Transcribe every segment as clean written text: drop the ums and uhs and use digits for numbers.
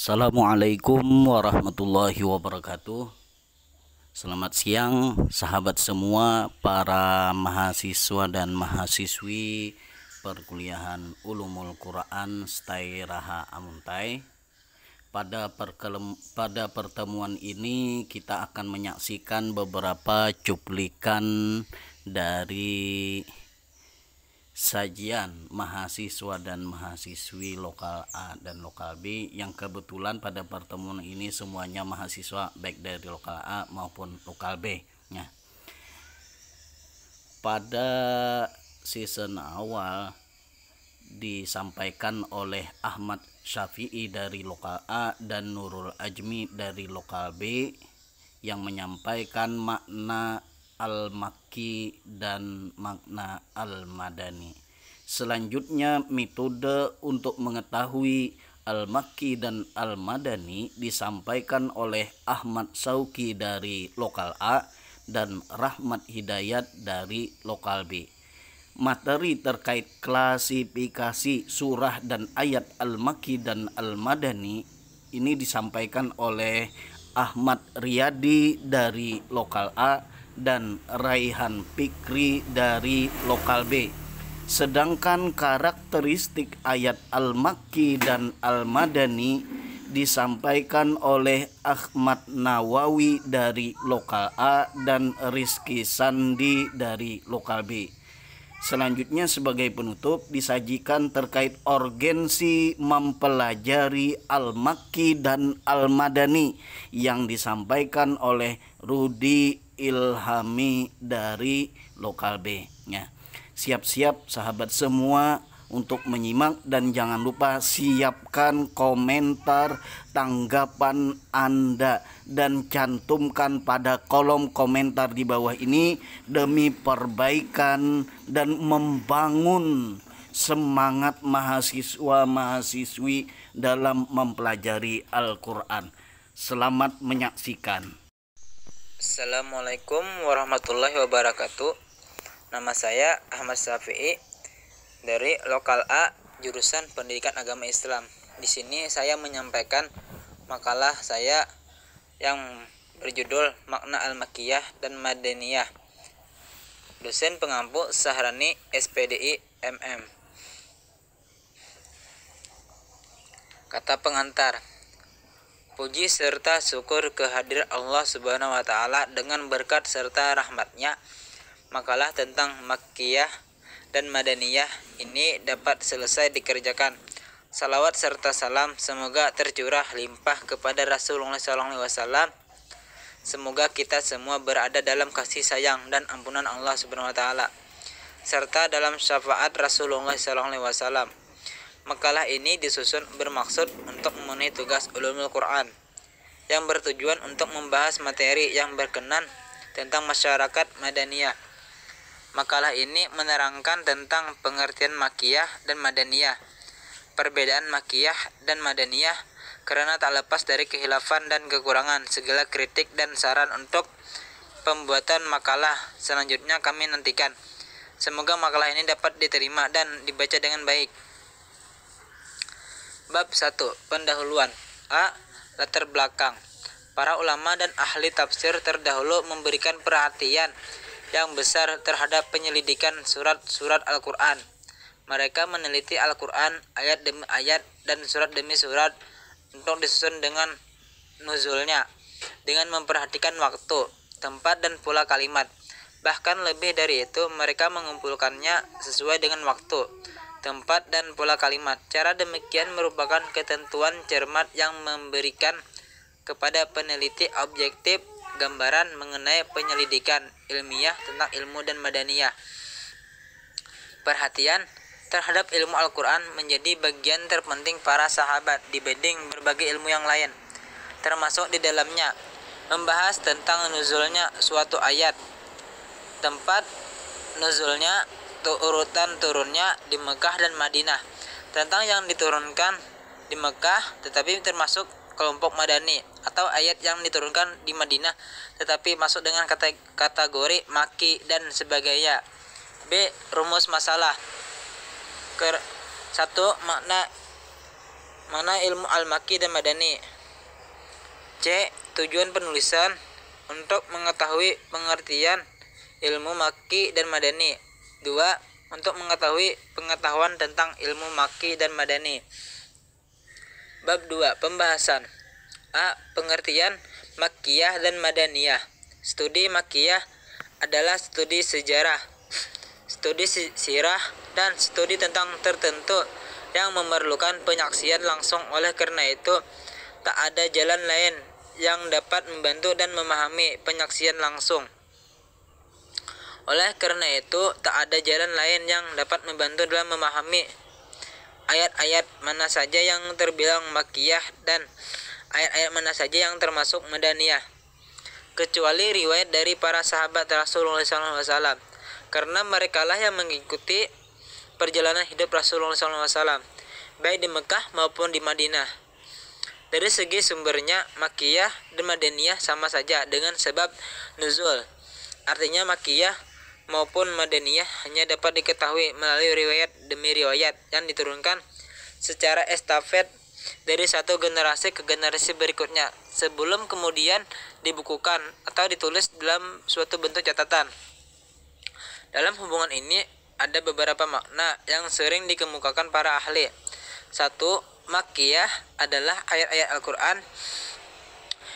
Assalamualaikum warahmatullahi wabarakatuh. Selamat siang sahabat semua, para mahasiswa dan mahasiswi perkuliahan Ulumul Quran Stai Raha Amuntai. Pada pertemuan ini kita akan menyaksikan beberapa cuplikan dari sajian mahasiswa dan mahasiswi lokal A dan lokal B yang kebetulan pada pertemuan ini semuanya mahasiswa baik dari lokal A maupun lokal B. Ya. Pada season awal disampaikan oleh Ahmad Syafi'i dari lokal A dan Nurul Ajmi dari lokal B yang menyampaikan makna al-Makki dan makna al-Madani. Selanjutnya, metode untuk mengetahui al-Makki dan al-Madani disampaikan oleh Ahmad Sauki dari lokal A dan Rahmat Hidayat dari lokal B. Materi terkait klasifikasi surah dan ayat al-Makki dan al-Madani ini disampaikan oleh Ahmad Riyadi dari lokal A dan Raihan Fikri dari lokal B. Sedangkan karakteristik ayat al-Makki dan al-Madani disampaikan oleh Ahmad Nawawi dari lokal A dan Rizky Sandi dari lokal B. Selanjutnya sebagai penutup disajikan terkait urgensi mempelajari al-Makki dan al-Madani yang disampaikan oleh Rudi Ilhami dari lokal B. Ya. Siap-siap sahabat semua untuk menyimak dan jangan lupa siapkan komentar tanggapan Anda dan cantumkan pada kolom komentar di bawah ini demi perbaikan dan membangun semangat mahasiswa-mahasiswi dalam mempelajari Al-Quran. Selamat menyaksikan. Assalamualaikum warahmatullahi wabarakatuh. Nama saya Ahmad Syafi'i dari lokal A, jurusan Pendidikan Agama Islam. Di sini saya menyampaikan makalah saya yang berjudul Makna Al-Makkiyah dan Madaniyah. Dosen pengampu Sahrani SPDI MM. Kata pengantar. Puji serta syukur kehadirat Allah Subhanahu wa taala dengan berkat serta rahmatnya. Makalah tentang Makkiyah dan Madaniyah ini dapat selesai dikerjakan. Salawat serta salam semoga tercurah limpah kepada Rasulullah SAW. Semoga kita semua berada dalam kasih sayang dan ampunan Allah Subhanahu wa taala serta dalam syafaat Rasulullah SAW. Makalah ini disusun bermaksud untuk memenuhi tugas Ulumul Quran yang bertujuan untuk membahas materi yang berkenan tentang masyarakat Madaniyah. Makalah ini menerangkan tentang pengertian Makkiyah dan Madaniyah, perbedaan Makkiyah dan Madaniyah karena tak lepas dari kehilafan dan kekurangan, segala kritik dan saran untuk pembuatan makalah selanjutnya kami nantikan. Semoga makalah ini dapat diterima dan dibaca dengan baik. Bab 1. Pendahuluan. A. Latar belakang. Para ulama dan ahli tafsir terdahulu memberikan perhatian yang besar terhadap penyelidikan surat-surat Al-Quran. Mereka meneliti Al-Quran ayat demi ayat dan surat demi surat untuk disusun dengan nuzulnya, dengan memperhatikan waktu, tempat dan pula kalimat. Bahkan lebih dari itu, mereka mengumpulkannya sesuai dengan waktu, tempat dan pula kalimat. Cara demikian merupakan ketentuan cermat yang memberikan kepada peneliti objektif gambaran mengenai penyelidikan ilmiah tentang ilmu dan madaniyah. Perhatian terhadap ilmu Al-Quran menjadi bagian terpenting para sahabat dibanding berbagai ilmu yang lain, termasuk di dalamnya membahas tentang nuzulnya suatu ayat, tempat nuzulnya, urutan turunnya di Mekah dan Madinah, tentang yang diturunkan di Mekah tetapi termasuk kelompok Madani, atau ayat yang diturunkan di Madinah tetapi masuk dengan kategori Makki dan sebagainya. B. Rumus masalah. 1. Mana ilmu al-Makki dan Madani? C. Tujuan penulisan untuk mengetahui pengertian ilmu Makki dan Madani. 2. Untuk mengetahui pengetahuan tentang ilmu Makki dan Madani. Bab 2. Pembahasan. A. Pengertian Makkiyah dan Madaniyah. Studi Makkiyah adalah studi sejarah, studi sirah, dan studi tentang tertentu yang memerlukan penyaksian langsung. Oleh karena itu, tak ada jalan lain yang dapat membantu dan memahami penyaksian langsung. Oleh karena itu, tak ada jalan lain yang dapat membantu dalam memahami ayat-ayat mana saja yang terbilang Makkiyah dan ayat-ayat mana saja yang termasuk Madaniyah, kecuali riwayat dari para sahabat Rasulullah SAW, karena merekalah yang mengikuti perjalanan hidup Rasulullah SAW, baik di Mekah maupun di Madinah. Dari segi sumbernya, Makkiyah dan Madaniyah sama saja dengan sebab nuzul. Artinya Makkiyah maupun Madaniyah hanya dapat diketahui melalui riwayat demi riwayat yang diturunkan secara estafet dari satu generasi ke generasi berikutnya, sebelum kemudian dibukukan atau ditulis dalam suatu bentuk catatan. Dalam hubungan ini ada beberapa makna yang sering dikemukakan para ahli. 1. Makkiyah adalah ayat-ayat Al-Quran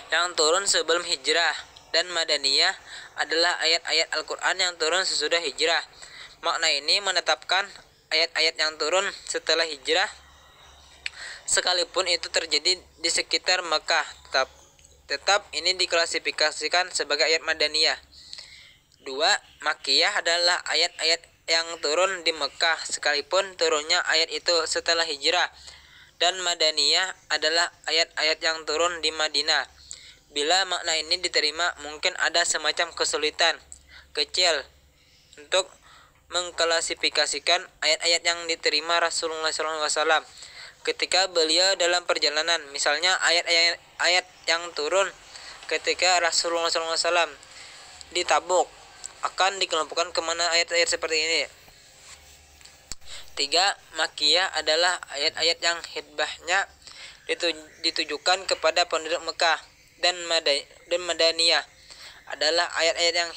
yang turun sebelum hijrah, dan Madaniyah adalah ayat-ayat Al-Quran yang turun sesudah hijrah. Makna ini menetapkan ayat-ayat yang turun setelah hijrah, sekalipun itu terjadi di sekitar Mekah, tetap ini diklasifikasikan sebagai ayat Madaniyah. 2. Makkiyah adalah ayat-ayat yang turun di Mekah, sekalipun turunnya ayat itu setelah hijrah, dan Madaniyah adalah ayat-ayat yang turun di Madinah. Bila makna ini diterima, mungkin ada semacam kesulitan kecil untuk mengklasifikasikan ayat-ayat yang diterima Rasulullah SAW ketika beliau dalam perjalanan. Misalnya ayat-ayat yang turun ketika Rasulullah SAW di Tabuk akan dikelompokkan kemana ayat-ayat seperti ini. 3. Makkiyah adalah ayat-ayat yang hidbahnya ditujukan kepada penduduk Mekah, dan Madaniyah adalah ayat-ayat yang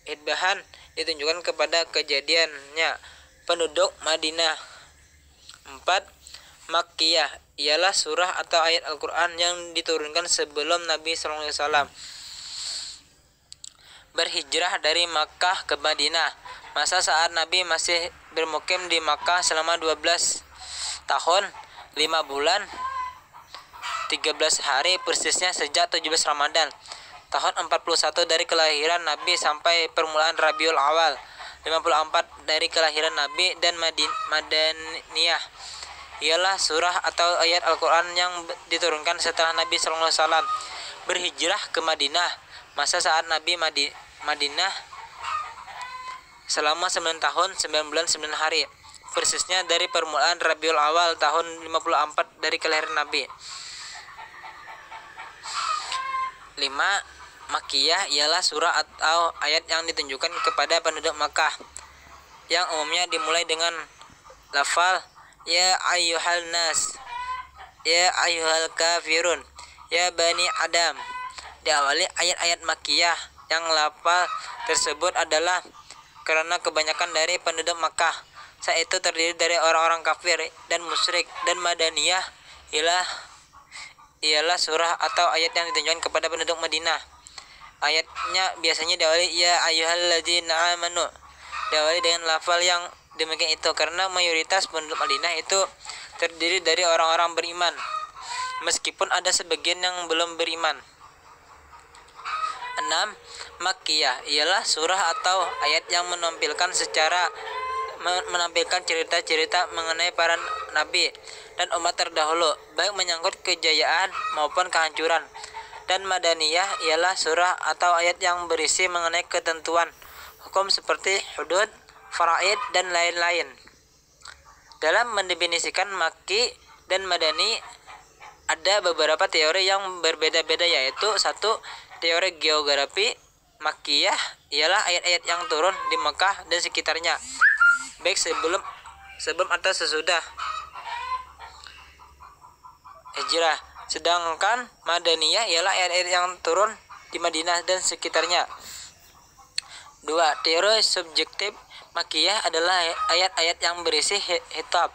hidbahan ditunjukkan kepada kejadiannya penduduk Madinah. 4. Makkiyah ialah surah atau ayat Al-Quran yang diturunkan sebelum Nabi SAW berhijrah dari Makkah ke Madinah, masa saat Nabi masih bermukim di Makkah selama 12 tahun 5 bulan 13 hari persisnya sejak 17 Ramadan tahun 41 dari kelahiran Nabi sampai permulaan Rabiul Awal 54 dari kelahiran Nabi. Dan Madaniyah ialah surah atau ayat Al-Quran yang diturunkan setelah Nabi SAW berhijrah ke Madinah, masa saat Nabi Madinah selama 9 tahun 9 bulan 9 hari persisnya dari permulaan Rabiul Awal tahun 54 dari kelahiran Nabi. 5. Makkiyah ialah surah atau ayat yang ditunjukkan kepada penduduk Makkah, yang umumnya dimulai dengan lafal ya ayyuhal nas, ya ayyuhal kafirun, ya bani Adam. Diawali ayat-ayat Makkiyah yang lafal tersebut adalah karena kebanyakan dari penduduk Makkah saat itu terdiri dari orang-orang kafir dan musyrik. Dan Madaniyah ialah surah atau ayat yang ditunjukkan kepada penduduk Madinah. Ayatnya biasanya diawali ya ayyuhalladzina amanu, diawali dengan lafal yang demikian itu karena mayoritas penduduk Madinah itu terdiri dari orang-orang beriman, meskipun ada sebagian yang belum beriman. 6. Makkiyah ialah surah atau ayat yang menampilkan cerita-cerita mengenai para nabi dan umat terdahulu, baik menyangkut kejayaan maupun kehancuran. Dan Madaniyah ialah surah atau ayat yang berisi mengenai ketentuan hukum seperti hudud, faraid, dan lain-lain. Dalam mendefinisikan Makki dan Madani ada beberapa teori yang berbeda-beda, yaitu 1. Teori geografi. Makkiyah ialah ayat-ayat yang turun di Mekah dan sekitarnya, baik sebelum atau sesudah hijrah. Sedangkan Madaniyah ialah ayat-ayat yang turun di Madinah dan sekitarnya. 2. Teori subjektif Makkiyah adalah ayat-ayat yang berisi khitab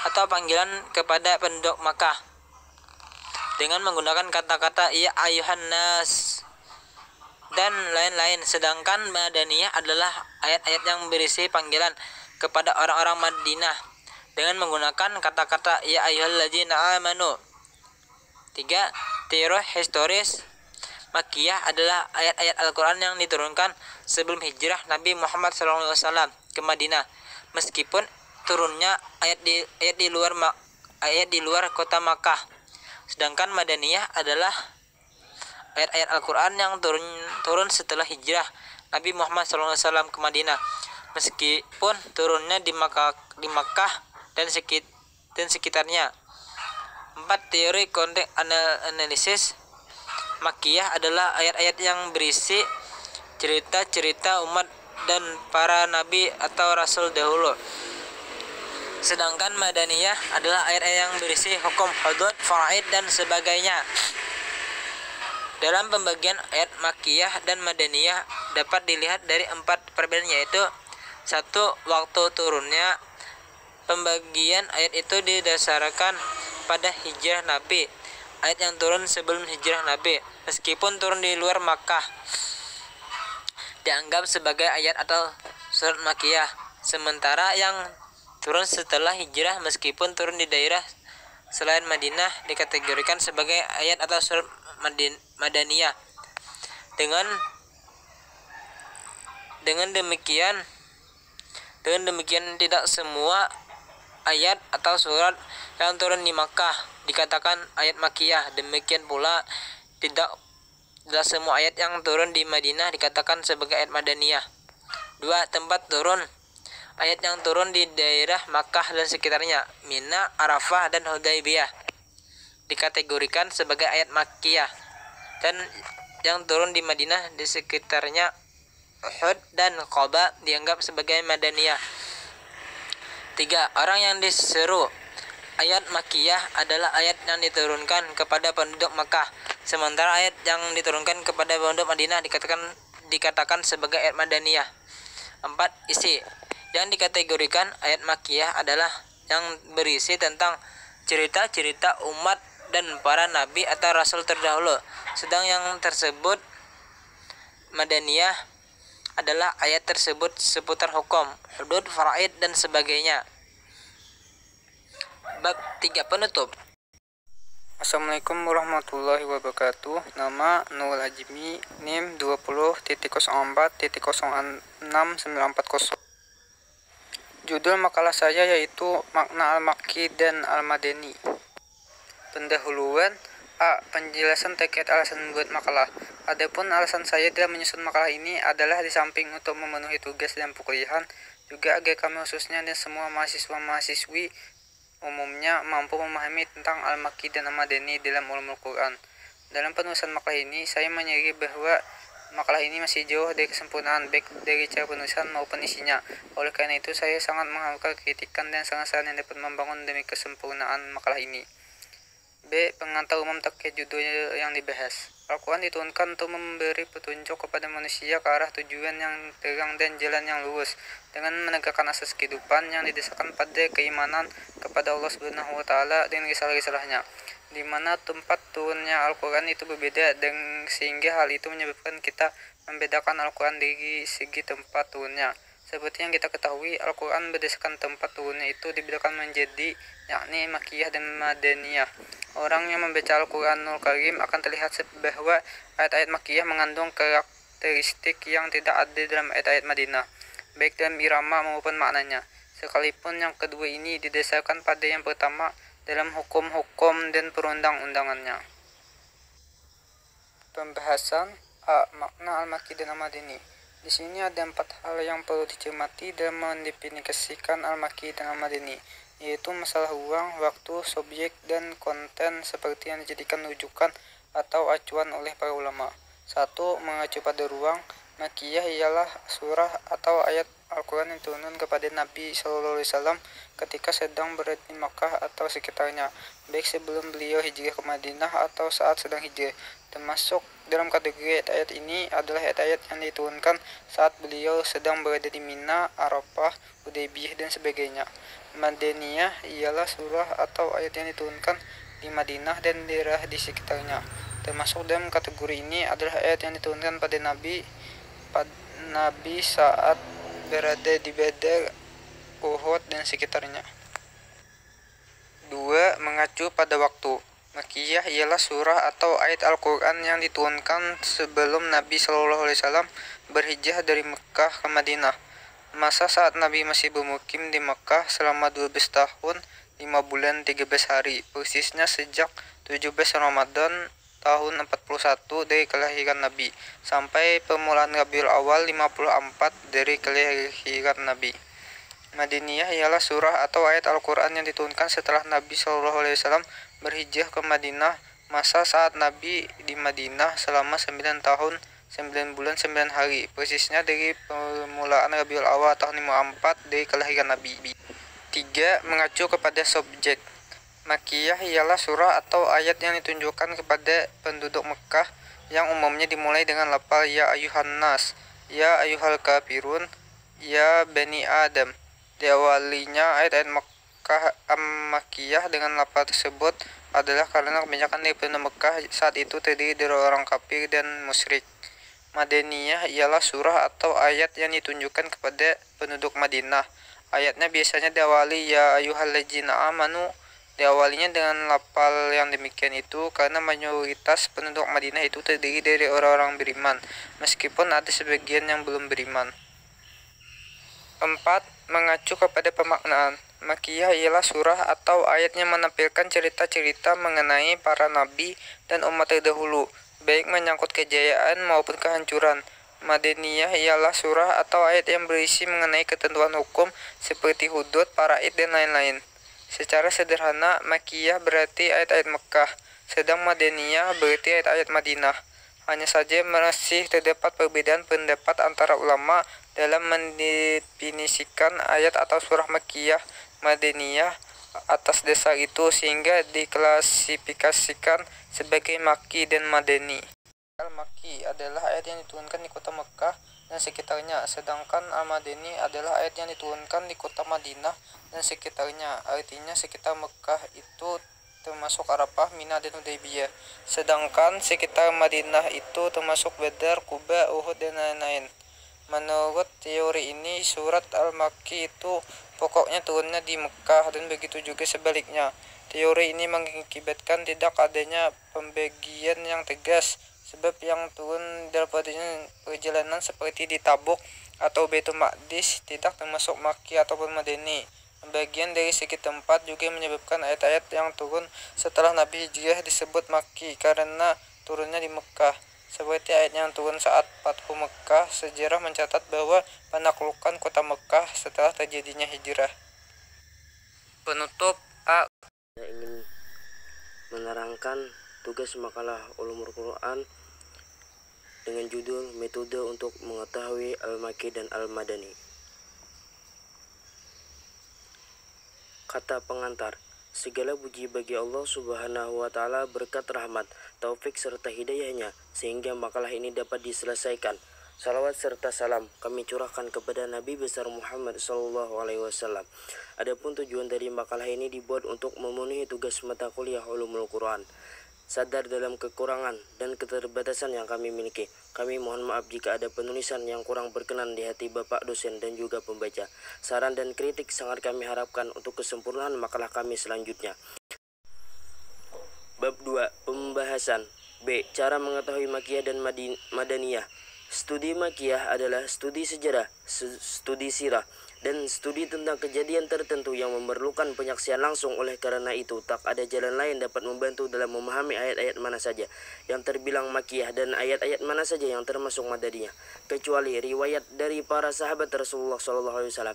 atau panggilan kepada penduduk Makkah dengan menggunakan kata-kata ya ayuhan nas dan lain-lain. Sedangkan Madaniyah adalah ayat-ayat yang berisi panggilan kepada orang-orang Madinah dengan menggunakan kata-kata ya ayyuhalladzina amanu. 3. Teori historis Makkiyah adalah ayat-ayat Al-Quran yang diturunkan sebelum hijrah Nabi Muhammad SAW ke Madinah, meskipun turunnya ayat di luar kota Makkah. Sedangkan Madaniyah adalah ayat-ayat Al-Quran yang turun setelah hijrah Nabi Muhammad SAW ke Madinah, meskipun turunnya di Makkah dan sekitarnya. 4. Teori konteks analisis Makkiyah adalah ayat-ayat yang berisi cerita-cerita umat dan para nabi atau rasul dahulu. Sedangkan Madaniyah adalah ayat-ayat yang berisi hukum, hudud, faraid dan sebagainya. Dalam pembagian ayat Makkiyah dan Madaniyah dapat dilihat dari 4 perbedaan, yaitu 1. Waktu turunnya. Pembagian ayat itu didasarkan pada hijrah Nabi, ayat yang turun sebelum hijrah Nabi, meskipun turun di luar Makkah, dianggap sebagai ayat atau surat Makkiyah. Sementara yang turun setelah hijrah meskipun turun di daerah selain Madinah dikategorikan sebagai ayat atau surat Madaniyah. Dengan demikian tidak semua ayat atau surat yang turun di Makkah dikatakan ayat Makkiyah. Demikian pula tidak semua ayat yang turun di Madinah dikatakan sebagai ayat Madaniyah. 2. Tempat turun. Ayat yang turun di daerah Makkah dan sekitarnya, Mina, Arafah, dan Hudaybiyah dikategorikan sebagai ayat Makkiyah, dan yang turun di Madinah di sekitarnya, Uhud dan Quba, dianggap sebagai Madaniyah. 3. Orang yang diseru. Ayat Makkiyah adalah ayat yang diturunkan kepada penduduk Makkah, sementara ayat yang diturunkan kepada penduduk Madinah dikatakan sebagai ayat Madaniyah. 4. Isi. Yang dikategorikan ayat Makkiyah adalah yang berisi tentang cerita-cerita umat dan para nabi atau rasul terdahulu, sedang yang tersebut Madaniyah adalah ayat tersebut seputar hukum, hudud, faraid, dan sebagainya. Bab 3 penutup. Assalamualaikum warahmatullahi wabarakatuh. Nama Nurul Ajmi, NIM 20.04.06.940. Judul makalah saya yaitu Makna Al-Makki dan Al-Madani. Pendahuluan. A. Penjelasan terkait alasan membuat makalah. Adapun alasan saya dalam menyusun makalah ini adalah di samping untuk memenuhi tugas dan perkuliahan, juga agar kami khususnya dan semua mahasiswa-mahasiswi umumnya mampu memahami tentang Al-Makki dan Al-Madani dalam ulumul Quran. Dalam penulisan makalah ini, saya menyadari bahwa makalah ini masih jauh dari kesempurnaan baik dari cara penulisan maupun isinya. Oleh karena itu, saya sangat mengharapkan kritikan dan saran-saran yang dapat membangun demi kesempurnaan makalah ini. B. Pengantar umum terkait judul yang dibahas. Al-Quran diturunkan untuk memberi petunjuk kepada manusia ke arah tujuan yang terang dan jalan yang lurus, dengan menegakkan asas kehidupan yang didasarkan pada keimanan kepada Allah Subhanahu wa Ta'ala dan risalah-risalahnya, di mana tempat turunnya Al-Quran itu berbeda, dan sehingga hal itu menyebabkan kita membedakan Al-Quran dari segi tempat turunnya. Seperti yang kita ketahui, Al-Quran berdasarkan tempat turunnya itu dibedakan menjadi yakni Makkiyah dan Madaniyah. Orang yang membaca Al-Quranul Karim akan terlihat bahwa ayat-ayat Makkiyah mengandung karakteristik yang tidak ada dalam ayat-ayat Madinah, baik dalam irama maupun maknanya. Sekalipun yang kedua ini didasarkan pada yang pertama dalam hukum-hukum dan perundang-undangannya. Pembahasan. A. Makna Al-Makki dan Al-Madani. Di sini ada 4 hal yang perlu dicermati dalam mendefinisikan Al-Makki dan Al-Madani, yaitu masalah ruang, waktu, subjek, dan konten seperti yang dijadikan rujukan atau acuan oleh para ulama. 1. Mengacu pada ruang. Makkiyah ialah surah atau ayat Al-Quran yang turun kepada Nabi SAW ketika sedang berada di Makkah atau sekitarnya, baik sebelum beliau hijrah ke Madinah atau saat sedang hijrah. Termasuk dalam kategori ayat-ayat ini adalah ayat-ayat yang diturunkan saat beliau sedang berada di Mina, Arafah, Hudaybiyah, dan sebagainya. Madaniyah ialah surah atau ayat yang diturunkan di Madinah dan daerah di sekitarnya. Termasuk dalam kategori ini adalah ayat yang diturunkan pada Nabi saat berada di Badar, Uhud, dan sekitarnya. 2. Mengacu pada waktu. Makkiyah ialah surah atau ayat Al-Quran yang diturunkan sebelum Nabi SAW berhijrah dari Mekah ke Madinah. Masa saat Nabi masih bermukim di Mekah selama 12 tahun, 5 bulan, 13 hari, persisnya sejak 17 Ramadan tahun 41 dari kelahiran Nabi, sampai permulaan Rabiul Awal 54 dari kelahiran Nabi. Madaniyah ialah surah atau ayat Al-Quran yang diturunkan setelah Nabi SAW berhijrah ke Madinah, masa saat Nabi di Madinah selama 9 tahun, 9 bulan, 9 hari, persisnya dari permulaan Rabiul Awal tahun 54 dari kelahiran Nabi. 3. Mengacu kepada subjek. Makkiyah ialah surah atau ayat yang ditunjukkan kepada penduduk Mekah yang umumnya dimulai dengan lafal ya ayuhan nas, ya ayuhal kafirun, ya bani Adam. Diawalinya ayat-ayat Makkiyah dengan lafal tersebut adalah karena kebanyakan dari penduduk Mekah saat itu terdiri dari orang kafir dan musyrik. Madaniyah ialah surah atau ayat yang ditunjukkan kepada penduduk Madinah. Ayatnya biasanya diawali ya ayyuhalladzina amanu. Diawalinya dengan lafal yang demikian itu karena mayoritas penduduk Madinah itu terdiri dari orang-orang beriman, meskipun ada sebagian yang belum beriman. 4. Mengacu kepada pemaknaan. Makkiyah ialah surah atau ayat yang menampilkan cerita-cerita mengenai para nabi dan umat terdahulu, baik menyangkut kejayaan maupun kehancuran. Madaniyah ialah surah atau ayat yang berisi mengenai ketentuan hukum seperti hudud, faraid, dan lain-lain. Secara sederhana, Makkiyah berarti ayat-ayat Mekah, sedang Madaniyah berarti ayat-ayat Madinah. Hanya saja masih terdapat perbedaan pendapat antara ulama dalam mendefinisikan ayat atau surah Makkiyah, Madaniyah atas dasar itu, sehingga diklasifikasikan sebagai Makki dan Madani. Al-Makki adalah ayat yang diturunkan di kota Mekah dan sekitarnya, sedangkan Al-Madani adalah ayat yang diturunkan di kota Madinah dan sekitarnya. Artinya sekitar Mekah itu termasuk Arafah, Mina, dan Hudaybiyah, sedangkan sekitar Madinah itu termasuk Badar, Quba, Uhud, dan lain-lain. Menurut teori ini, surat Al-Makki itu pokoknya turunnya di Mekah dan begitu juga sebaliknya. Teori ini mengakibatkan tidak adanya pembagian yang tegas, sebab yang turun dalam perjalanan seperti di Tabuk atau Baitul Maqdis tidak termasuk Makki ataupun Madani. Bagian dari segi tempat juga menyebabkan ayat-ayat yang turun setelah Nabi hijrah disebut Makki karena turunnya di Mekah. Seperti ayat yang turun saat Fathu Mekah, sejarah mencatat bahwa penaklukan kota Mekah setelah terjadinya hijrah. Penutup A. Saya ingin menerangkan tugas makalah Ulumul Quran dengan judul Metode untuk Mengetahui Al-Makki dan Al-Madani. Kata pengantar, segala puji bagi Allah Subhanahu wa Ta'ala, berkat rahmat, taufik serta hidayahnya sehingga makalah ini dapat diselesaikan. Salawat serta salam kami curahkan kepada Nabi besar Muhammad SAW. Adapun tujuan dari makalah ini dibuat untuk memenuhi tugas mata kuliah Ulumul Quran. Sadar dalam kekurangan dan keterbatasan yang kami miliki, kami mohon maaf jika ada penulisan yang kurang berkenan di hati Bapak dosen dan juga pembaca. Saran dan kritik sangat kami harapkan untuk kesempurnaan makalah kami selanjutnya. Bab 2. Pembahasan. B. Cara mengetahui Makkiyah dan Madaniyah. Studi Makkiyah adalah studi sejarah, studi sirah, dan studi tentang kejadian tertentu yang memerlukan penyaksian langsung. Oleh karena itu, tak ada jalan lain dapat membantu dalam memahami ayat-ayat mana saja yang terbilang Makkiyah dan ayat-ayat mana saja yang termasuk Madaniyah, kecuali riwayat dari para sahabat Rasulullah SAW,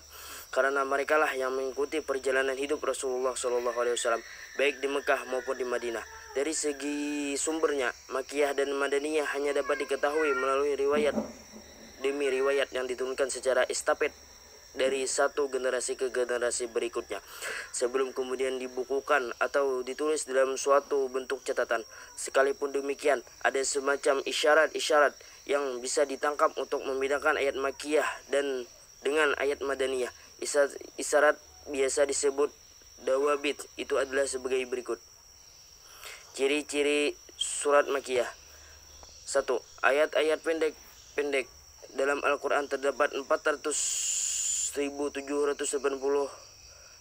karena merekalah yang mengikuti perjalanan hidup Rasulullah SAW baik di Mekah maupun di Madinah. Dari segi sumbernya, Makkiyah dan Madaniyah hanya dapat diketahui melalui riwayat demi riwayat yang diturunkan secara estafet dari satu generasi ke generasi berikutnya, sebelum kemudian dibukukan atau ditulis dalam suatu bentuk catatan. Sekalipun demikian, ada semacam isyarat-isyarat yang bisa ditangkap untuk membedakan ayat Makkiyah dan dengan ayat Madaniyah. Isyarat biasa disebut dawabit, itu adalah sebagai berikut. Ciri-ciri surat Makkiyah. 1. Ayat-ayat pendek dalam Al-Quran terdapat 400.780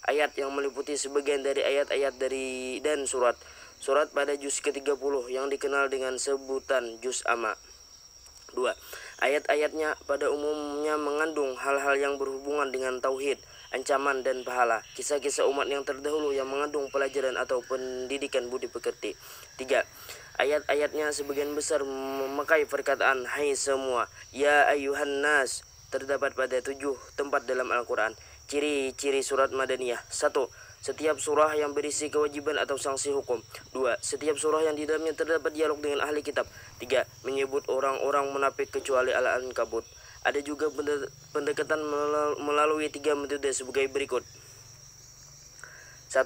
ayat yang meliputi sebagian dari ayat-ayat dan surat pada juz ke-30 yang dikenal dengan sebutan juz amma. 2. Ayat-ayatnya pada umumnya mengandung hal-hal yang berhubungan dengan tauhid, ancaman dan pahala, kisah-kisah umat yang terdahulu yang mengandung pelajaran atau pendidikan budi pekerti. 3. Ayat-ayatnya sebagian besar memakai perkataan hai semua, ya ayuhan nas, terdapat pada 7 tempat dalam Al-Quran. Ciri-ciri surat Madaniyah. 1. Setiap surah yang berisi kewajiban atau sanksi hukum. 2. Setiap surah yang di dalamnya terdapat dialog dengan ahli kitab. 3. Menyebut orang-orang munafik kecuali Al-Ankabut. Ada juga pendekatan melalui 3 metode sebagai berikut. 1.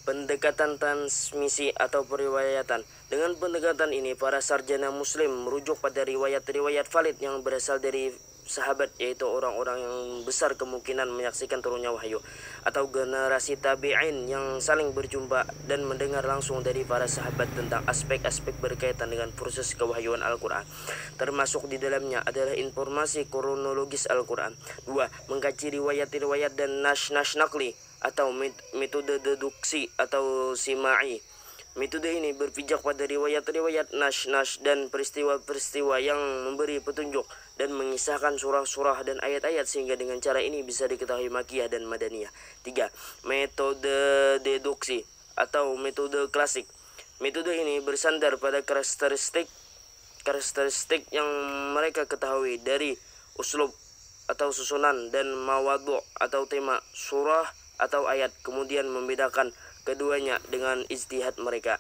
Pendekatan transmisi atau periwayatan. Dengan pendekatan ini, para sarjana muslim merujuk pada riwayat-riwayat valid yang berasal dari sahabat, yaitu orang-orang yang besar kemungkinan menyaksikan turunnya wahyu, atau generasi tabi'in yang saling berjumpa dan mendengar langsung dari para sahabat tentang aspek-aspek berkaitan dengan proses kewahyuan Al-Quran. Termasuk di dalamnya adalah informasi kronologis Al-Quran. 2. Mengkaji riwayat-riwayat dan nakli atau metode deduksi atau sima'i. Metode ini berpijak pada riwayat-riwayat nash dan peristiwa-peristiwa yang memberi petunjuk dan mengisahkan surah-surah dan ayat-ayat, sehingga dengan cara ini bisa diketahui Makkiyah dan Madaniyah. 3. Metode deduksi atau metode klasik. Metode ini bersandar pada karakteristik yang mereka ketahui dari uslub atau susunan dan mawadu' atau tema surah atau ayat, kemudian membedakan keduanya dengan ijtihad mereka.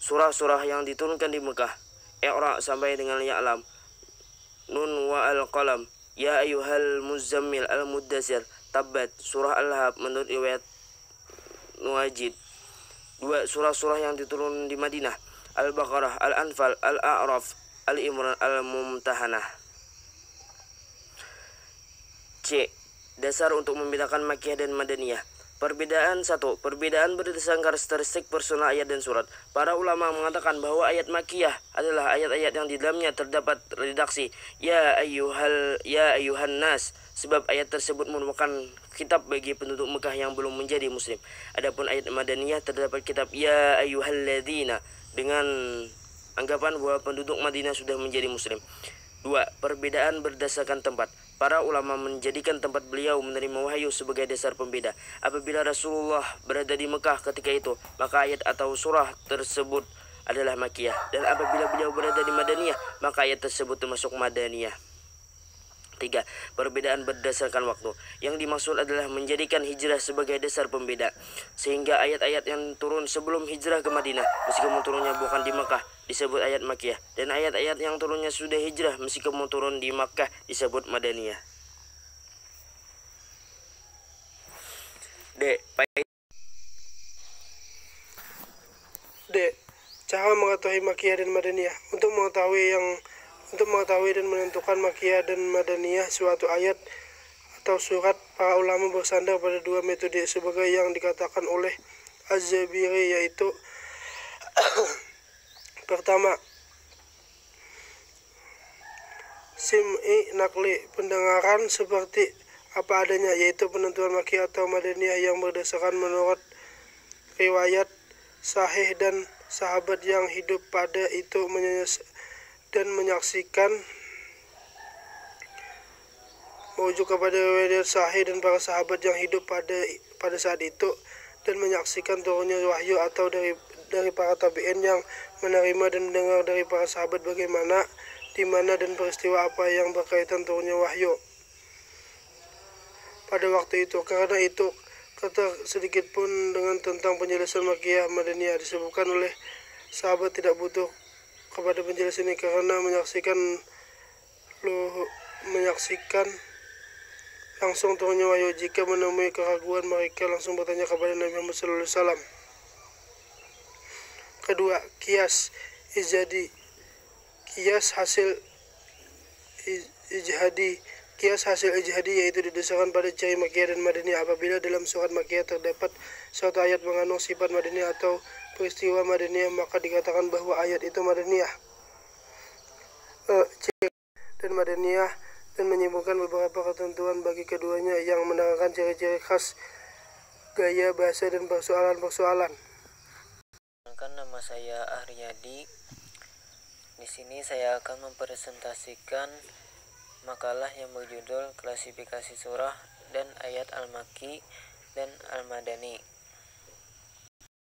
Surah-surah yang diturunkan di Mekah, Iqra sampai dengan Ya'lam, Nun wa al-Qalam, Ya ayyuhal muzammil al-muddassir, Tabbat, surah Al-Lahab menurut riwayat Nuwajid. 2. Surah-surah yang diturun di Madinah, Al-Baqarah, Al-Anfal, Al-A'raf, Al-Imran, Al-Mumtahanah. C. Dasar untuk membedakan Makkiyah dan Madaniyah. Perbedaan 1. Perbedaan berdasarkan karakteristik personal ayat dan surat. Para ulama mengatakan bahwa ayat Makkiyah adalah ayat-ayat yang di dalamnya terdapat redaksi ya ayuhan nas, sebab ayat tersebut merupakan kitab bagi penduduk Mekah yang belum menjadi muslim. Adapun ayat Madaniyah terdapat kitab ya ayyuhalladzina dengan anggapan bahwa penduduk Madinah sudah menjadi muslim. 2. Perbedaan berdasarkan tempat. Para ulama menjadikan tempat beliau menerima wahyu sebagai dasar pembeda. Apabila Rasulullah berada di Mekah ketika itu, maka ayat atau surah tersebut adalah Makkiyah. Dan apabila beliau berada di Madaniyah, maka ayat tersebut termasuk Madaniyah. 3. Perbedaan berdasarkan waktu. Yang dimaksud adalah menjadikan hijrah sebagai dasar pembeda, sehingga ayat-ayat yang turun sebelum hijrah ke Madinah, meskipun turunnya bukan di Mekah, disebut ayat Makkiyah, dan ayat-ayat yang turunnya sudah hijrah meskipun turun di Makkah disebut Madaniyah. D. Cara mengetahui Makkiyah dan Madaniyah. Untuk mengetahui dan menentukan Makkiyah dan Madaniyah suatu ayat atau surat, para ulama bersandar pada 2 metode sebagai yang dikatakan oleh Az-Zabiri, yaitu pertama, sim'i nakli, pendengaran seperti apa adanya, yaitu penentuan Makkiyah atau Madaniyah yang berdasarkan menurut riwayat sahih dan sahabat yang hidup pada itu dan menyaksikan, merujuk kepada riwayat sahih dan para sahabat yang hidup pada saat itu dan menyaksikan turunnya wahyu, atau dari para tabi'in yang menerima dan mendengar dari para sahabat bagaimana, di mana dan peristiwa apa yang berkaitan turunnya wahyu pada waktu itu. Karena itu, kata sedikit pun dengan tentang penjelasan Makkiyah Madaniyah disebutkan oleh sahabat tidak butuh kepada penjelasan ini, karena menyaksikan langsung turunnya wahyu. Jika menemui keraguan, mereka langsung bertanya kepada Nabi Muhammad SAW. Kedua, kias ijadi. Kias hasil ijhadi yaitu didasarkan pada ciri Makkiyah dan Madaniyah. Apabila dalam surat Makkiyah terdapat suatu ayat mengandung sifat Madaniyah atau peristiwa Madaniyah, maka dikatakan bahwa ayat itu Madaniyah. Ciri dan Madaniyah, dan menyebutkan beberapa ketentuan bagi keduanya yang menerangkan ciri-ciri khas, gaya bahasa, dan persoalan-persoalan. Nama saya Aryadi. Di sini saya akan mempresentasikan makalah yang berjudul Klasifikasi Surah dan Ayat Al-Makki dan Al-Madani.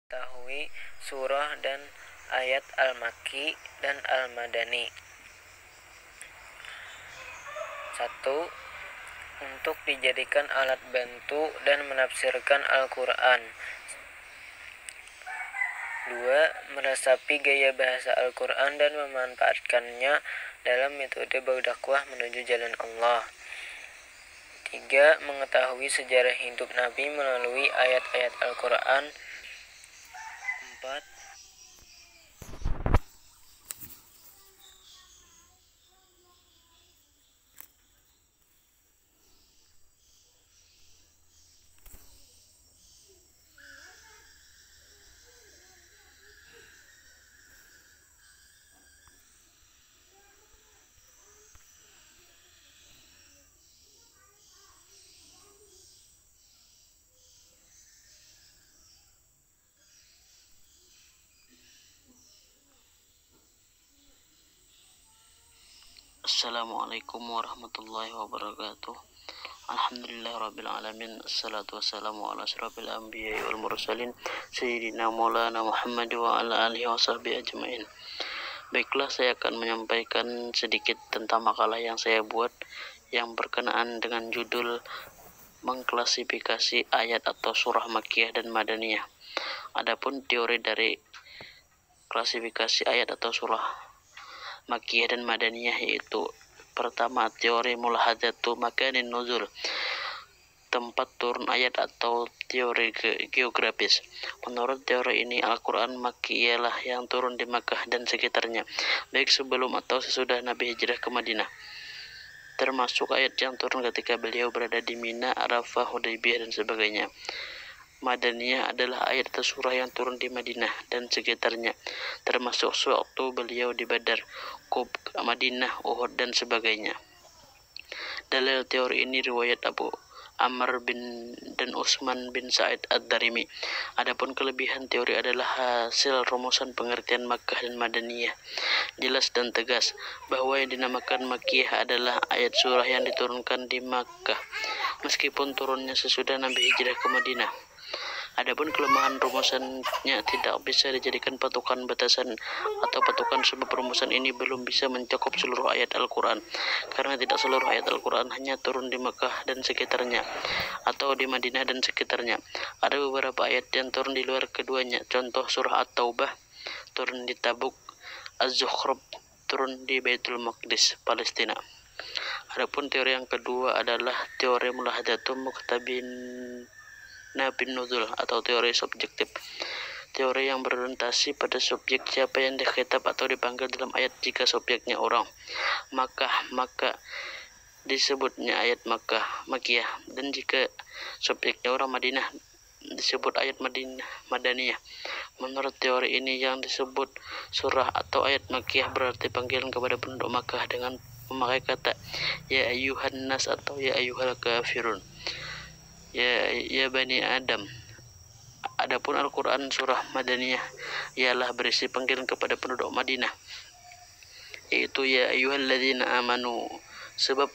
Ketahui surah dan ayat Al-Makki dan Al-Madani. 1. Untuk dijadikan alat bantu dan menafsirkan Al-Quran. 2. Meresapi gaya bahasa Al-Quran dan memanfaatkannya dalam metode berdakwah menuju jalan Allah. 3. Mengetahui sejarah hidup Nabi melalui ayat-ayat Al-Quran. 4. Assalamualaikum warahmatullahi wabarakatuh. Alhamdulillahirrabbilalamin. Assalatu wassalamu ala asyrafil anbiya'i wal mursalin Sayyidina Maulana Muhammad wa ala alihi wa sahbihi ajma'in. Baiklah, saya akan menyampaikan sedikit tentang makalah yang saya buat yang berkenaan dengan judul mengklasifikasi ayat atau surah Makkiyah dan Madaniyah. Adapun teori dari klasifikasi ayat atau surah Makkiyah dan Madaniyah yaitu: pertama, teori mulahadzatu makanin nuzul, tempat turun ayat atau teori geografis. Menurut teori ini, Al-Quran Makki ialah yang turun di Makkah dan sekitarnya, baik sebelum atau sesudah Nabi hijrah ke Madinah, termasuk ayat yang turun ketika beliau berada di Mina, Arafah, Hudaybiyah, dan sebagainya. Madaniyah adalah ayat atau surah yang turun di Madinah dan sekitarnya, termasuk sewaktu beliau di Badar, Qub, Madinah, Uhud, dan sebagainya. Dalil teori ini riwayat Abu Amr dan Utsman bin Sa'id ad-Darimi. Adapun kelebihan teori adalah hasil rumusan pengertian Makkah dan Madaniyah. Jelas dan tegas bahwa yang dinamakan Makkiyah adalah ayat surah yang diturunkan di Makkah, meskipun turunnya sesudah Nabi hijrah ke Madinah. Adapun kelemahan rumusannya tidak bisa dijadikan patokan batasan atau patokan, sebab rumusan ini belum bisa mencakup seluruh ayat Al-Quran, karena tidak seluruh ayat Al-Quran hanya turun di Makkah dan sekitarnya atau di Madinah dan sekitarnya. Ada beberapa ayat yang turun di luar keduanya. Contoh surah At-Taubah turun di Tabuk, Az-Zukhruf turun di Baitul Maqdis, Palestina. Adapun teori yang kedua adalah teori mulahadzatu muktabin bin nuzul atau teori subjektif. Teori yang berorientasi pada subjek, siapa yang dikhitab atau dipanggil dalam ayat. Jika subjeknya orang Makkah, maka disebutnya ayat Makkiyah, dan jika subjeknya orang Madinah disebut ayat Madaniyah. Menurut teori ini, yang disebut surah atau ayat Makkiyah berarti panggilan kepada penduduk Makkah dengan memakai kata ya ayyuhan nas atau ya ayyuhal kafirun, ya Bani Adam. Adapun Al-Quran surah Madaniyah ialah berisi panggilan kepada penduduk Madinah, yaitu ya ayyuhalladzina amanu, sebab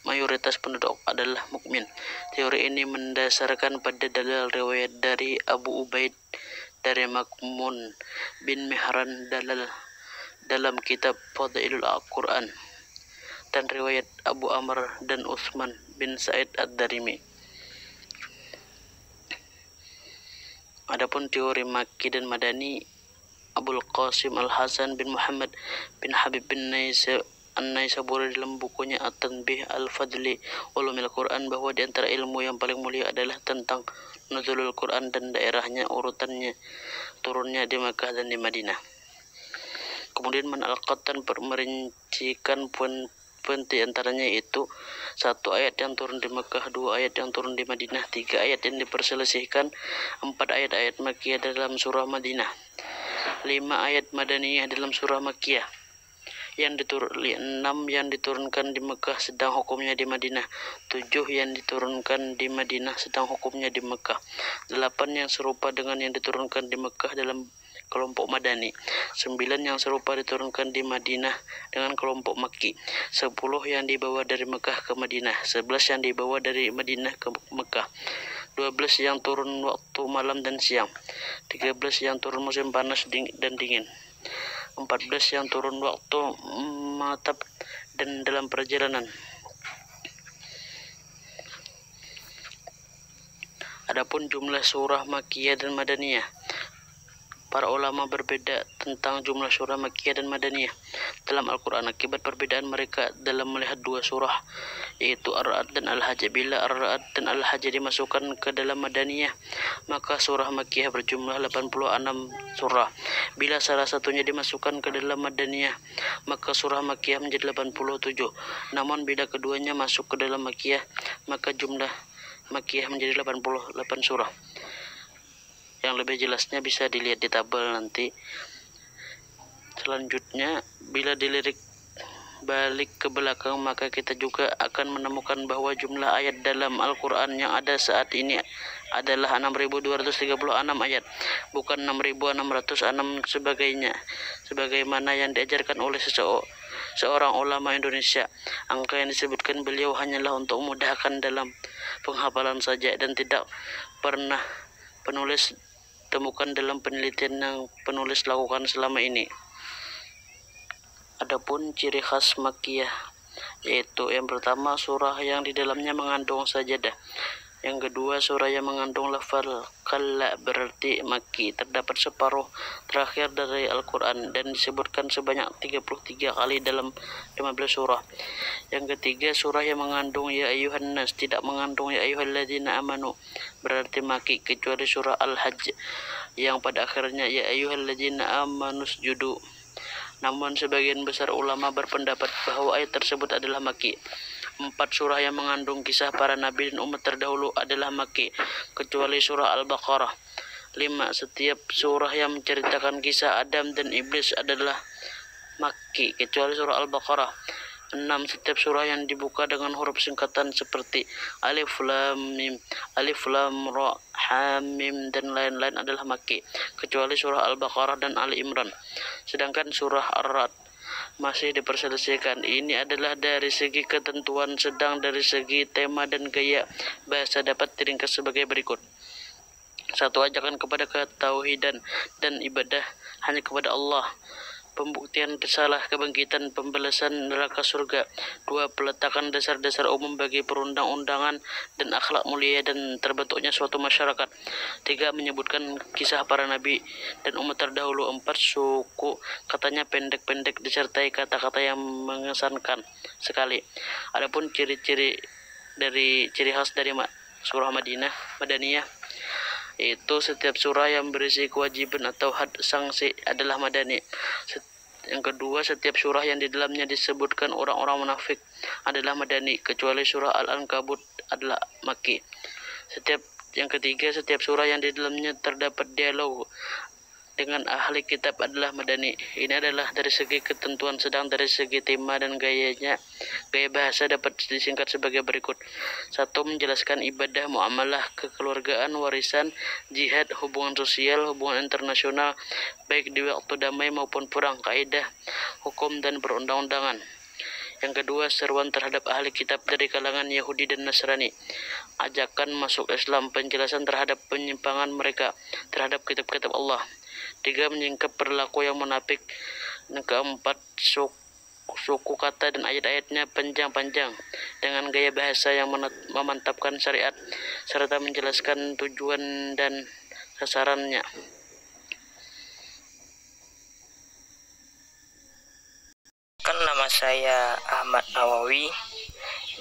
mayoritas penduduk adalah mukmin. Teori ini mendasarkan pada dalil riwayat dari Abu Ubaid dari Makmun bin Mihran dalam kitab Fadailul Al-Quran, dan riwayat Abu Amr dan Utsman bin Sa'id ad-Darimi. Adapun teori Makki dan Madani, Abul Qasim Al-Hasan bin Muhammad bin Habib bin An-Naisaburi dalam bukunya At-Tanbih Al-Fadli Ulumil Quran bahwa di antara ilmu yang paling mulia adalah tentang nuzulul Quran dan daerahnya, urutannya turunnya di Makkah dan di Madinah. Kemudian Al-Qattan merincikan poin di antaranya itu: 1 ayat yang turun di Mekah, 2 ayat yang turun di Madinah, 3 ayat yang diperselisihkan, 4 ayat-ayat Makkiyah dalam surah Madinah, 5 ayat Madaniyah dalam surah Makkiyah, 6 yang diturunkan di Mekah sedang hukumnya di Madinah, 7 yang diturunkan di Madinah sedang hukumnya di Mekah, 8 yang serupa dengan yang diturunkan di Mekah dalam kelompok Madani, 9 yang serupa diturunkan di Madinah dengan kelompok Makki, 10 yang dibawa dari Mekah ke Madinah, 11 yang dibawa dari Madinah ke Mekah, 12 yang turun waktu malam dan siang, 13 yang turun musim panas dan dingin, 14 yang turun waktu matab dan dalam perjalanan. Adapun jumlah surah Makkiyah dan Madaniyah, para ulama berbeda tentang jumlah surah Makkiyah dan Madaniyah dalam Al-Quran akibat perbedaan mereka dalam melihat 2 surah, yaitu Ar-Ra'd dan Al-Hajj. Bila Ar-Ra'd dan Al-Hajj dimasukkan ke dalam Madaniyah, maka surah Makkiyah berjumlah 86 surah. Bila salah satunya dimasukkan ke dalam Madaniyah, maka surah Makkiyah menjadi 87. Namun bila keduanya masuk ke dalam Makkiyah, maka jumlah Makkiyah menjadi 88 surah. Yang lebih jelasnya bisa dilihat di tabel nanti. Selanjutnya, bila dilirik balik ke belakang, maka kita juga akan menemukan bahwa jumlah ayat dalam Al-Quran yang ada saat ini adalah 6.236 ayat, bukan 6.606 sebagaimana yang diajarkan oleh seorang ulama Indonesia. Angka yang disebutkan beliau hanyalah untuk memudahkan dalam penghafalan saja dan tidak pernah penulis temukan dalam penelitian yang penulis lakukan selama ini. Adapun ciri khas Makkiyah, yaitu yang pertama surah yang di dalamnya mengandung sajadah, yang kedua surah yang mengandung lafal kalla berarti Makki, terdapat separuh terakhir dari Al-Quran dan disebutkan sebanyak 33 kali dalam 15 surah. Yang ketiga surah yang mengandung ya ayyuhan nas, tidak mengandung ya ayyuhalladzina amanu berarti Makki, kecuali surah Al-Hajj yang pada akhirnya ya ayyuhalladzina amanu sujudu. Namun sebagian besar ulama berpendapat bahwa ayat tersebut adalah Makki. 4 surah yang mengandung kisah para nabi dan umat terdahulu adalah Makki, kecuali surah Al-Baqarah. 5. Setiap surah yang menceritakan kisah Adam dan Iblis adalah Makki, kecuali surah Al-Baqarah. 6. Setiap surah yang dibuka dengan huruf singkatan seperti Alif Lam Mim, Alif Lam Ra, Hamim dan lain-lain adalah Makki, kecuali surah Al-Baqarah dan Ali Imran. Sedangkan surah Ar-Ra'd masih diperselisihkan. Ini adalah dari segi ketentuan, sedang dari segi tema dan gaya bahasa dapat diringkas sebagai berikut. 1. Ajakan kepada ketauhidan dan ibadah hanya kepada Allah. Pembuktian risalah, kebangkitan, pembalasan neraka surga. 2. Peletakan dasar-dasar umum bagi perundang-undangan dan akhlak mulia dan terbentuknya suatu masyarakat. 3. Menyebutkan kisah para nabi dan umat terdahulu. 4. Suku, katanya pendek-pendek disertai kata-kata yang mengesankan sekali. Adapun ciri-ciri khas dari surah Madaniyah, yaitu setiap surah yang berisi kewajiban atau had sanksi adalah Madani. Yang kedua, setiap surah yang di dalamnya disebutkan orang-orang munafik adalah Madani, kecuali surah Al-Ankabut adalah Makki. Yang ketiga, setiap surah yang di dalamnya terdapat dialog dengan ahli kitab adalah Madani. Ini adalah dari segi ketentuan, sedang dari segi tema dan gaya bahasa dapat disingkat sebagai berikut. 1. Menjelaskan ibadah, muamalah, kekeluargaan, warisan, jihad, hubungan sosial, hubungan internasional, baik di waktu damai maupun perang, kaidah, hukum dan perundang-undangan. Yang kedua, seruan terhadap ahli kitab dari kalangan Yahudi dan Nasrani, ajakan masuk Islam, penjelasan terhadap penyimpangan mereka terhadap kitab-kitab Allah. 3. Menyingkap perilaku yang munafik. Yang keempat, suku kata dan ayat-ayatnya panjang-panjang dengan gaya bahasa yang memantapkan syariat serta menjelaskan tujuan dan sasarannya. Kan nama saya Ahmad Nawawi.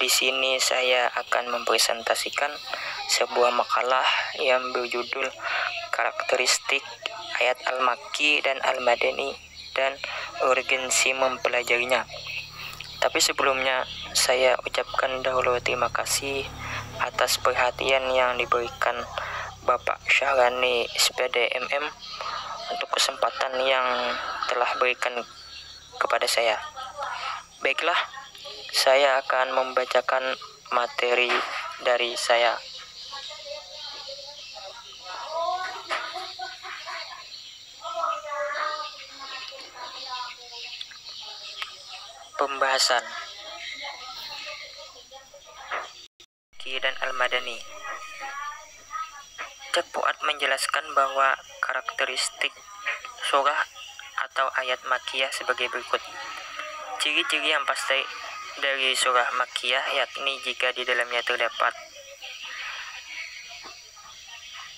Di sini saya akan mempresentasikan sebuah makalah yang berjudul Karakteristik Ayat Al-Makki dan Al-Madani dan Urgensi Mempelajarinya. Tapi sebelumnya saya ucapkan dahulu terima kasih atas perhatian yang diberikan Bapak Syahrani SPD MM untuk kesempatan yang telah berikan kepada saya. Baiklah, saya akan membacakan materi dari saya. Pembahasan Makki dan Al-Madani. Cak Fuad menjelaskan bahwa karakteristik surah atau ayat Makkiyah sebagai berikut. Ciri-ciri yang pasti dari surah Makkiyah yakni jika di dalamnya terdapat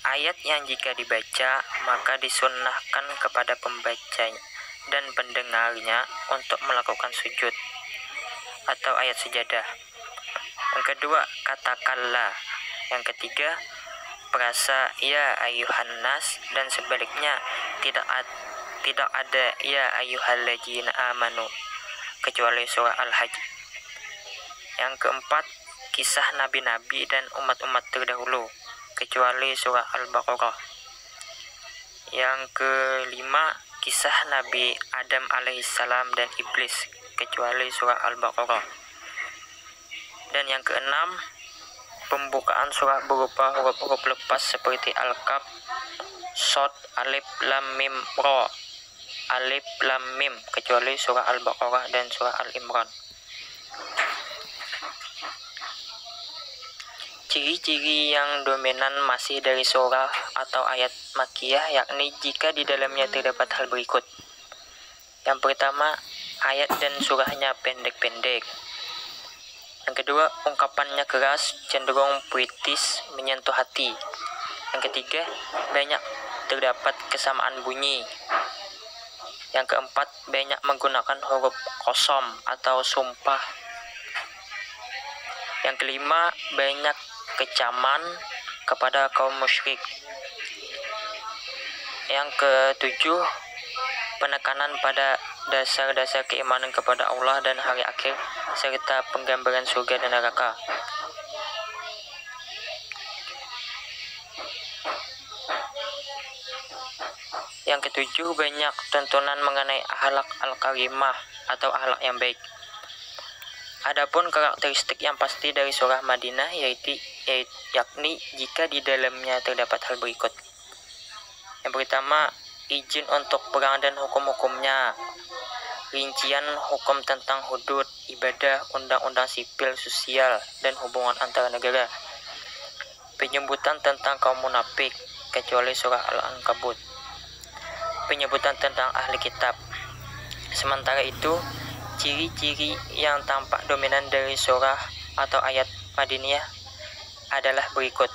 ayat yang jika dibaca maka disunnahkan kepada pembacanya dan pendengarnya untuk melakukan sujud atau ayat sujadah. Yang kedua, katakanlah. Yang ketiga, perasa ya ayuhan nas, dan sebaliknya tidak ada ya ayyuhalladzina amanu kecuali surah Al-Hajj. Yang keempat, kisah nabi-nabi dan umat-umat terdahulu kecuali surah Al-Baqarah. Yang kelima, kisah Nabi Adam alaihissalam dan iblis kecuali surah Al-Baqarah. Dan yang keenam, pembukaan surah berupa huruf-huruf lepas seperti Al-Kaf, Shad, Alif, Lam, Mim, Ra, Alif, Lam, Mim kecuali surah Al-Baqarah dan surah Al-Imran. Ciri-ciri yang dominan masih dari surah atau ayat Makkiyah yakni jika di dalamnya terdapat hal berikut. Yang pertama, ayat dan surahnya pendek-pendek. Yang kedua, ungkapannya keras, cenderung puitis, menyentuh hati. Yang ketiga, banyak terdapat kesamaan bunyi. Yang keempat, banyak menggunakan huruf qasam atau sumpah. Yang kelima, banyak kecaman kepada kaum musyrik. Yang ketujuh, penekanan pada dasar-dasar keimanan kepada Allah dan hari akhir serta penggambaran surga dan neraka. Yang ketujuh, banyak tuntunan mengenai akhlak al-karimah atau akhlak yang baik. Adapun karakteristik yang pasti dari surah Madinah yakni jika di dalamnya terdapat hal berikut. Yang pertama, izin untuk perang dan hukum-hukumnya, rincian hukum tentang hudud, ibadah, undang-undang sipil, sosial, dan hubungan antara negara, penyebutan tentang kaum munafik kecuali surah Al-Ankabut, penyebutan tentang ahli kitab. Sementara itu, ciri-ciri yang tampak dominan dari surah atau ayat Madiniyah adalah berikut.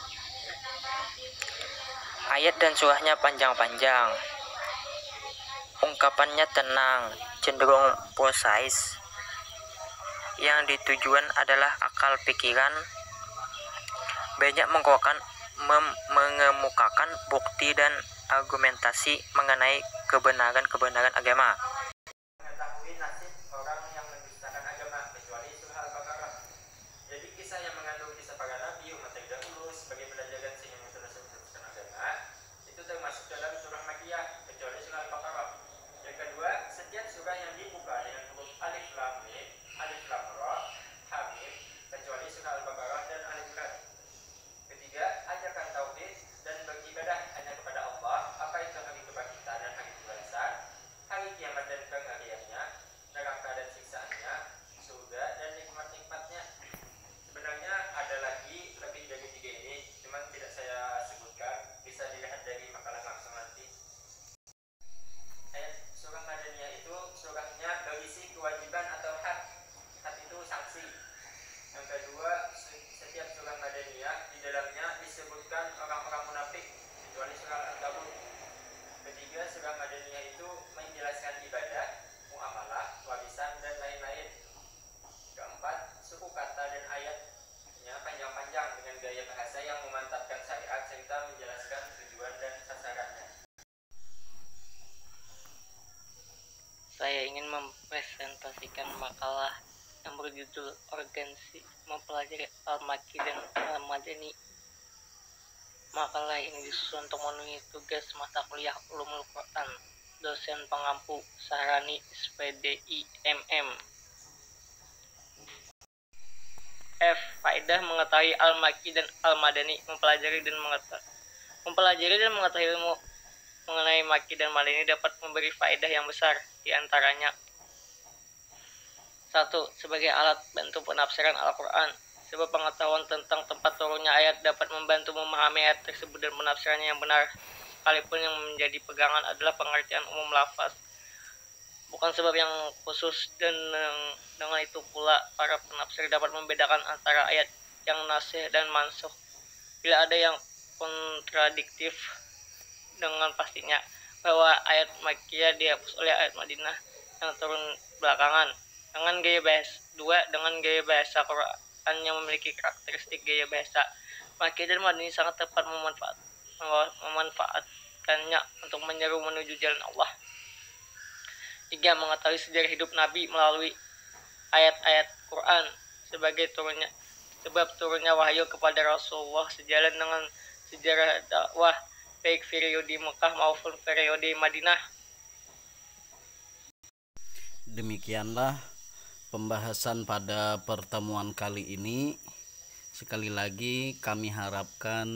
Ayat dan surahnya panjang-panjang. Ungkapannya tenang, cenderung prosais. Yang ditujuan adalah akal pikiran. Banyak mengemukakan bukti dan argumentasi mengenai kebenaran agama. Mengetahui nasib orang yang mendustakan agama kecuali surah Al-Baqarah. Jadi kisah yang mengandung kisah para nabi umat terdahulu sebagai pelajaran sehingga mendustakan agama itu termasuk dalam surah Makkiyah kecuali surah Al-Baqarah. Yang kedua, setiap surah yang dibuka dengan huruf Alif Lam Mim, Alif Lam Ra, Hamim kecuali surah Al-Baqarah dan Al-Imran. Ketiga, ajakan tauhid dan beribadah hanya kepada Allah, apa itu hari kebangkitan dan hari pembalasan, hari kiamat dan penghariannya, neraka dan siksaannya, surga dan nikmat-nikmatnya. Sebenarnya ada lagi lebih dari 3 ini, cuman tidak saya sebutkan, bisa dilihat dari makalah langsung nanti. Ayat surah Madaniyah itu surahnya berisi kewajiban atau hak. Hak itu sanksi. Yang kedua, setiap surah Madaniyah di dalamnya disebutkan orang-orang munafik kecuali surah Al-Ankabut. Ketiga, surah Madaniyah itu menjelaskan ibadah, muamalah, warisan dan lain-lain. mempresentasikan makalah yang berjudul Urgensi Mempelajari Al-Makki dan Al-Madani. Makalah ini disusun untuk memenuhi tugas mata kuliah Ulumul Quran. Dosen pengampu Sahrani, SPDI, MM. F. Faedah mengetahui Al-Makki dan Al-Madani. Mempelajari dan mengetahui ilmu mengenai Makki dan Madani dapat memberi faedah yang besar. Di antaranya 1. Sebagai alat bantu penafsiran Al-Quran. Sebab pengetahuan tentang tempat turunnya ayat dapat membantu memahami ayat tersebut dan penafsirannya yang benar, sekalipun yang menjadi pegangan adalah pengertian umum lafaz, bukan sebab yang khusus. Dan dengan itu pula para penafsir dapat membedakan antara ayat yang nasih dan mansukh. Bila ada yang kontradiktif, dengan pastinya bahwa ayat Makkiyah dihapus oleh ayat Madinah yang turun belakangan. Dengan gaya bahasa Quran yang memiliki karakteristik gaya bahasa Makkiyah dan Madani sangat tepat memanfaatkannya untuk menyeru menuju jalan Allah. 3. Mengetahui sejarah hidup Nabi melalui ayat-ayat Quran sebab turunnya wahyu kepada Rasulullah sejalan dengan sejarah dakwah baik periode Mekah maupun periode Madinah. Demikianlah pembahasan pada pertemuan kali ini. Sekali lagi kami harapkan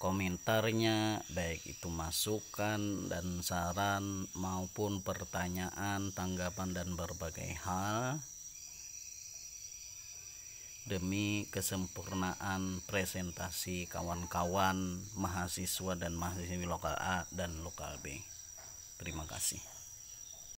komentarnya, baik itu masukan dan saran maupun pertanyaan, tanggapan dan berbagai hal, demi kesempurnaan presentasi kawan-kawan mahasiswa dan mahasiswi lokal A dan lokal B. Terima kasih.